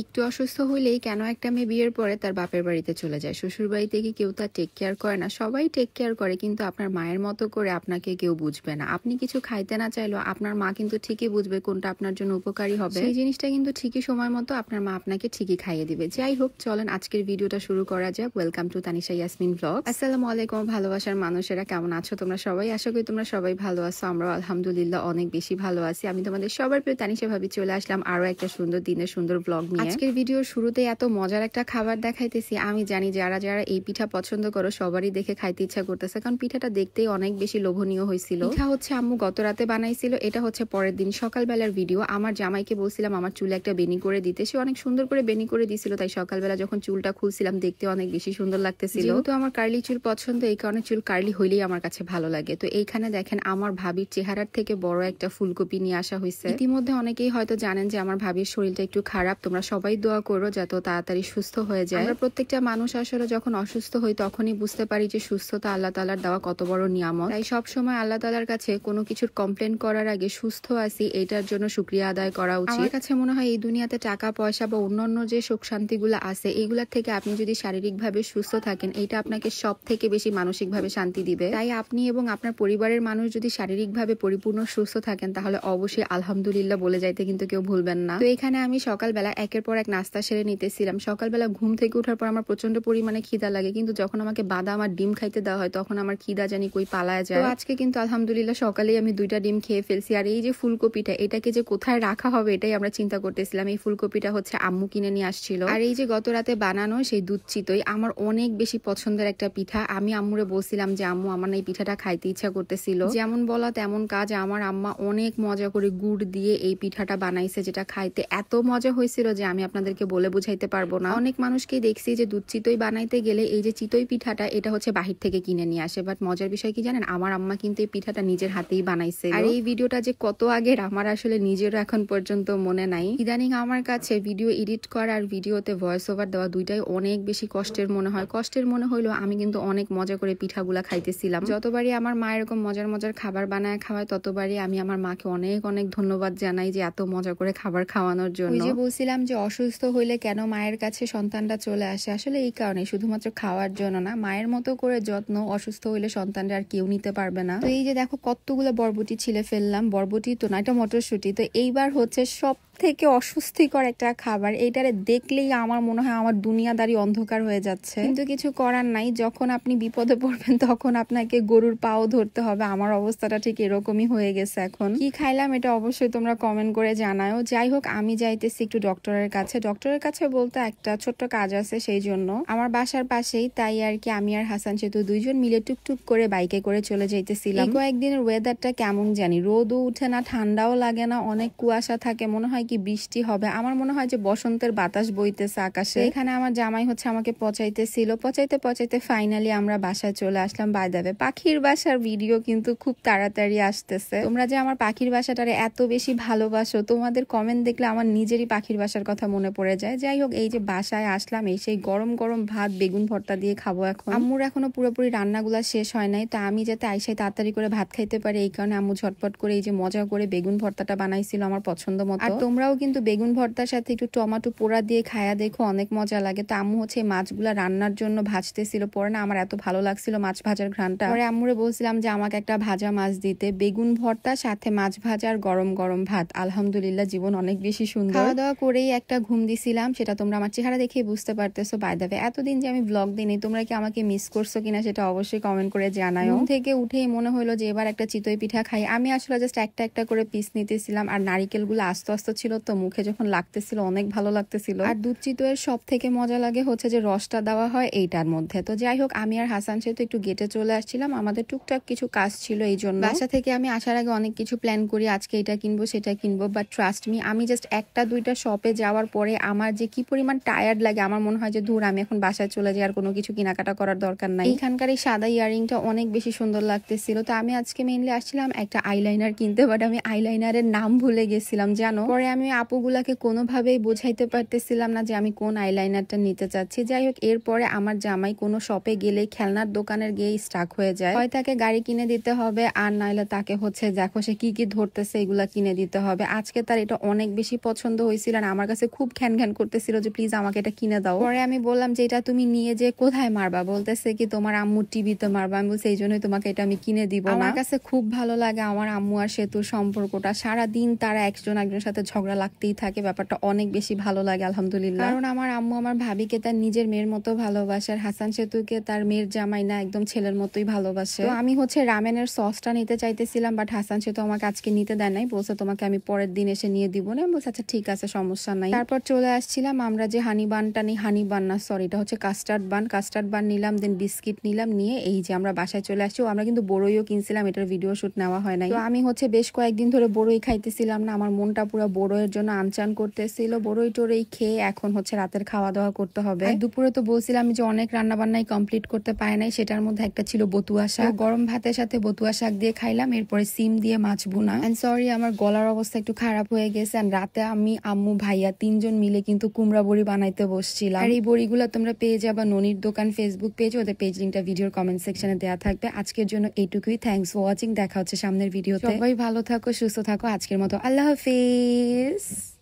একটু অসুস্থ হইলেই কেন একটা মেয়ে বিয়ের পরে তার বাপের বাড়িতে চলে যায়? শ্বশুর বাড়িতে কি কেউ তার টেক কেয়ার করে না? সবাই টেক কেয়ার করে, কিন্তু আপনার মায়ের মতো করে আপনাকে কেউ বুঝবে না। আপনি কিছু খাইতে না চাইলেও আপনার মা কিন্তু ঠিকই বুঝবে কোনটা আপনার জন্য উপকারী হবে। সেই জিনিসটা কিন্তু ঠিকই সময় মতো আপনার মা আপনাকে ঠিকই খাইয়ে দিবে। যাই হোক, চলেন আজকের ভিডিওটা শুরু করা যাক। Welcome to Tanisha Yasmin blog. আসসালামু আলাইকুম ভালোবাসার মানুষেরা, কেমন আছো তোমরা সবাই? আশা করি তোমরা সবাই ভালো আছো। আমরাও আলহামদুলিল্লাহ অনেক বেশি ভালো আছি। আমি তোমাদের সবার প্রিয় তানিশা ভাবি চলে আসলাম আরো একটা সুন্দর দিনের সুন্দর ব্লগ নিয়ে। আজকের ভিডিওর শুরুতে এত মজার একটা খাবার দেখাইতেছি। আমি জানি যারা যারা এই পিঠা পছন্দ করো সবারই দেখে খাইতে ইচ্ছা করতেছে, কারণ পিঠাটা দেখতেই অনেক বেশি লোভনীয় হয়েছিল। পিঠা হচ্ছে আম্মু গত রাতে বানাইছিল। এটা হচ্ছে পরের দিন সকালবেলার ভিডিও। আমার জামাইকে বলছিলাম আমার চুলে একটা বেনি করে দিতে, সে অনেক সুন্দর করে বেনি করে দিছিল। তাই সকালবেলা যখন চুলটা খুলছিলাম দেখতে অনেক বেশি সুন্দর লাগতেছিল। যেহেতু আমার কার্লি চুল পছন্দ, এই কারণে চুল কার্লি হইলেই আমার কাছে ভালো লাগে। তো এইখানে দেখেন আমার ভাবির চেহারার থেকে বড় একটা ফুলকপি নিয়ে আসা হয়েছে। ইতিমধ্যে অনেকেই হয়তো জানেন যে আমার ভাবির শরীরটা একটু খারাপ। তোমরা সবাই দোয়া করো যাতে তাড়াতাড়ি সুস্থ হয়ে যায়। আমরা প্রত্যেকটা মানুষ আসলে যখন অসুস্থ হই তখনই বুঝতে পারি যে সুস্থতা আল্লাহ তাআলার দেওয়া কত বড় নিয়ামত। তাই সবসময় আল্লাহ তাআলার কাছে কোনো কিছুর কমপ্লেন করার আগে সুস্থ আছি এটার জন্য শুকরিয়া আদায় করা উচিত। আমার কাছে মনে হয় এই দুনিয়াতে টাকা পয়সা বা অন্যান্য যে সুখ শান্তিগুলো আছে এইগুলার থেকে আপনি যদি শারীরিকভাবে সুস্থ থাকেন, এটা আপনাকে সব থেকে বেশি মানসিকভাবে শান্তি দিবে। তাই আপনি এবং আপনার পরিবারের মানুষ যদি শারীরিকভাবে পরিপূর্ণ সুস্থ থাকেন তাহলে অবশ্যই আলহামদুলিল্লাহ বলে যাইতে কিন্তু কেউ ভুলবেন না। তো এখানে আমি সকালবেলা একের পর এক নাস্তা সেরে নিতেছিলাম। সকালবেলা ঘুম থেকে ওঠার পর আমার প্রচন্ড পরিমাণে খিদা লাগে, কিন্তু যখন আমাকে বাদাম আর ডিম খাইতে দেওয়া হয় তখন আমার খিদা জানি কই পালায় যায়। তো আজকে কিন্তু আলহামদুলিল্লাহ সকালেই আমি 2টা ডিম খেয়ে ফেলছি। আর এই যে ফুলকপিটা, এটাকে যে কোথায় রাখা হবে এটাই আমরা চিন্তা করতেছিলাম। এই ফুলকপিটা হচ্ছে আম্মু কিনে নিয়ে আসছিল। আর এই যে গত রাতে বানানো সেই দুধ চিতই আমার অনেক বেশি পছন্দের একটা পিঠা। আমি আম্মুরে বলছিলাম যে আম্মু আমার এই পিঠাটা খাইতে ইচ্ছা করতেছিল। যেমন বলা তেমন কাজ, আমার আম্মা অনেক মজা করে গুড় দিয়ে এই পিঠাটা বানাইছে, যেটা খাইতে এত মজা হয়েছিল যে আমি আপনাদেরকে বলে বুঝাইতে পারবো না। অনেক মানুষকেই দেখছি যে দুধ চিতই বানাইতে গেলে এই যে চিতই পিঠাটা এটা হচ্ছে বাহির থেকে কিনে নিয়ে আসে, বাট মজার বিষয় কি জানেন, আমার আম্মা কিন্তু এই পিঠাটা নিজের হাতেই বানাইছে। আর এই ভিডিওটা যে কত আগের আমার আসলে নিজেরও এখন পর্যন্ত মনে নাই। ইদানিং আমার কাছে ভিডিও এডিট করা আর ভিডিওতে ভয়েস ওভার দেওয়া দুইটাই অনেক বেশি কষ্টের মনে হয়। কষ্টের মনে হইলো আমি কিন্তু অনেক মজা করে পিঠাগুলা খাইতেছিলাম। যতবারই আমার মা এরকম মজার মজার খাবার বানায় খাওয়ায় ততবারই আমি আমার মাকে অনেক অনেক ধন্যবাদ জানাই যে এত মজা করে খাবার খাওয়ানোর জন্য। ওই যে বলছিলাম যে অসুস্থ হইলে কেন মায়ের কাছে সন্তানরা চলে আসে, আসলে এই কারণে, শুধুমাত্র খাওয়ার জন্য না, মায়ের মতো করে যত্ন অসুস্থ হইলে সন্তানরা আর কেউ নিতে পারবে না। তো এই যে দেখো কতগুলো বরবটি ছিলে ফেললাম। বরবটি তো না, এটা মটরশুঁটি। তো এইবার হচ্ছে সব থেকে অস্বস্তিকর একটা খাবার, এইটারে দেখলেই আমার মনে হয় আমার দুনিয়াদারি অন্ধকার হয়ে যাচ্ছে। কিন্তু কিছু করার নাই, যখন আপনি বিপদে পড়বেন তখন আপনাকে গরুর পাও ধরতে হবে। আমার অবস্থাটা ঠিক এরকমই হয়ে গেছে। এখন কি খাইলাম এটা অবশ্যই তোমরা কমেন্ট করে জানাও। যাই হোক, আমি যাইতেছি একটু ডক্টরের কাছে। ডক্টরের কাছে বলতে একটা ছোট্ট কাজ আছে, সেই জন্য আমার বাসার পাশেই। তাই আর কি আমি আর হাসান সেতু দুইজন মিলে টুকটুক করে বাইকে করে চলে যাইতেছিলাম। কয়েকদিনের ওয়েদারটা কেমন জানি, রোদও উঠে না, ঠান্ডাও লাগে না, অনেক কুয়াশা থাকে, মনে হয় কি বৃষ্টি হবে। আমার মনে হয় যে বসন্তের বাতাস বইতেছে আকাশে। এখানে আমার জামাই হচ্ছে আমাকে পচাইতেছিল। পচাইতে পচাইতে ফাইনালি আমরা বাসায় চলে আসলাম। বাই দ্য ওয়ে, পাখির বাসার ভিডিও কিন্তু খুব তাড়াতাড়ি আসতেছে। তোমরা যে আমার পাখির বাসাটারে এত বেশি ভালোবাসো, তোমাদের কমেন্ট দেখলে আমার নিজেরই পাখির বাসার কথা মনে পড়ে যায়। যাই হোক, এই যে বাসায় আসলাম, এই সেই গরম গরম ভাত বেগুন ভর্তা দিয়ে খাবো এখন। আম্মুর এখনো পুরোপুরি রান্নাগুলা শেষ হয় নাই, তা আমি যাতে আইসাই তাড়াতাড়ি করে ভাত খাইতে পারি এই কারণে আম্মু ঝটপট করে এই যে মজা করে বেগুন ভর্তাটা বানাইছিল আমার পছন্দ মতো। আর তোমরাও কিন্তু বেগুন ভর্তার সাথে একটু টমেটো পোড়া দিয়ে খায়া দেখো, অনেক মজা লাগে। তো আম্মু হচ্ছে মাছগুলা রান্নার জন্য ভাজতেছিল। পরে না আমার এত ভালো লাগছিল মাছ ভাজার ঘ্রাণটা। পরে আম্মুরে বলছিলাম যে আমাকে একটা ভাজা মাছ দিতে। বেগুন ভর্তা সাথে মাছ ভাজা আর গরম গরম ভাত। আলহামদুলিল্লাহ, জীবন অনেক বেশি সুন্দর। খাওয়া দাওয়া করেই একটা ঘুম দিছিলাম, সেটা তোমরা আমার চেহারা দেখেই বুঝতে পারতেছো। বাই দ্য ওয়ে, এতদিন যে আমি ব্লগ দিইনি, তোমরা কি আমাকে মিস করছো কিনা সেটা অবশ্যই কমেন্ট করে জানাও। ঘুম থেকে উঠেই মনে হলো যে এবার একটা চিতই পিঠা খাই। আমি আসলে জাস্ট একটা একটা করে পিস নিতেছিলাম, আর নারিকেলগুলো আস্তে আস্তে ছিল, তো মুখে যখন লাগতেছিল অনেক ভালো লাগতেছিল। আর দুধ চিতইয়ের সব থেকে মজা লাগে হচ্ছে যে রসটা দেওয়া হয় এইটার মধ্যে। তো যাই হোক, আমি আর হাসান সেতু একটু গেটে চলে আসছিলাম, আমাদের টুকটাক কিছু কাজ ছিল এই জন্য। বাসা থেকে আমি আসার আগে অনেক কিছু প্ল্যান করি, আজকে এটা কিনবো সেটা কিনবো, বাট ট্রাস্ট মি, আমি জাস্ট একটা দুইটা শপে যাওয়ার পরে আমার যে কি পরিমাণ টায়ার্ড লাগে, আমার মনে হয় যে ধুর আমি এখন বাসায় চলে যাই, আর কোনো কিছু কেনাকাটা করার দরকার নাই। এখানকার এই সাদা ইয়ারিংটা অনেক বেশি সুন্দর লাগতেছিল। তো আমি আজকে মেইনলি আসছিলাম একটা আইলাইনার কিনতে, বাট আমি আইলাইনারের নাম ভুলে গেছিলাম জানো। পরে আমি আপুগুলাকে কোনোভাবেই বোঝাইতে পারতেছিলাম না যে আমি কোন আইলাইনারটা নিতে চাচ্ছি। যাই হোক, এরপরে আমার জামাই কোনো শপে গেলে খেলনার দোকানের গিয়ে স্টাক হয়ে যায়। হয় তাকে গাড়ি কিনে দিতে হবে, আর নাইলে তাকে হচ্ছে দেখো সে কি কি ধরতেছে এগুলা কিনে দিতে হবে। আজকে তার এটা অনেক বেশি পছন্দ হয়েছিল আর আমার কাছে খুব ঘ্যান ঘ্যান করতেছিল যে প্লিজ আমাকে এটা কিনে দাও। পরে আমি বললাম যে এটা তুমি নিয়ে যে কোথায় মারবা, বলতেছে কি তোমার আম্মুর টিভিতে মারবা। আমি বলছি এই জন্যই তোমাকে এটা আমি কিনে দিব না। আমার কাছে খুব ভালো লাগে আমার আম্মু আর সেতুর সম্পর্কটা, সারাদিন তারা একজন একজনের সাথে ঝগড়া লাগতেই থাকে, ব্যাপারটা অনেক বেশি ভালো লাগে আলহামদুলিল্লাহ। কারণ আমার আম্মু আমার ভাবিকে তার নিজের মেয়ের মতো ভালোবাসে, আর হাসান সেতুকে তার মেয়ের জামাই না একদম ছেলের মতোই ভালোবাসে। তো আমি হচ্ছে রামেনের সসটা নিতে চাইতেছিলাম, বাট হাসান সেতু আমাকে আজকে নিতে দেয় নাই, বলছে তোমাকে আমি পরের দিন এসে নিয়ে দিব না। বলছে আচ্ছা ঠিক আছে সমস্যা নাই। তারপর চলে আসছিলাম আমরা যে হানি বানটা নিই, হানি বান না সরি এটা হচ্ছে কাস্টার্ড বান নিলাম, দেন বিস্কিট নিলাম, নিয়ে এই যে আমরা বাসায় চলে আসছি। আমরা কিন্তু বড়ইও কিনছিলাম, এটার ভিডিও শুট নেওয়া হয় নাই। তো আমি হচ্ছে বেশ কয়েকদিন ধরে বড়ই খাইতেছিলাম না, আমার মনটা পুরো বড়ইয়ের জন্য আনচান করতেছিল। বড়ই টড়ই খেয়ে এখন হচ্ছে রাতের খাওয়া দাওয়া করতে হবে। দুপুরে তো বলছিলাম যে অনেক রান্না বান্নাই কমপ্লিট করতে পারে নাই, সেটার মধ্যে একটা ছিল বতুয়া শাক। গরম ভাতের সাথে বতুয়া শাক দিয়ে খাইলাম, এরপরে সিম দিয়ে মাছ ভুনা। এন্ড সরি আমার গলার অবস্থা একটু খারাপ হয়ে গেছে। এন্ড রাতে আমি আম্মু ভাইয়া তিনজন মিলে কিন্তু কুমড়া বড়ি বানাইতে বসছিলাম। আর এই বড়িগুলো তোমরা পেয়ে যাবা ননির দোকান ফেসবুক পেজ, ওদের পেজ লিঙ্কটা ভিডিওর কমেন্ট সেকশনে দেওয়া থাকবে। আজকের জন্য এইটুকুই, থ্যাংকস ফর ওয়াচিং। দেখা হচ্ছে সামনের ভিডিওতে। সবাই ভালো থাকো, সুস্থ থাকো। আজকের মতো আল্লাহ হাফেজ।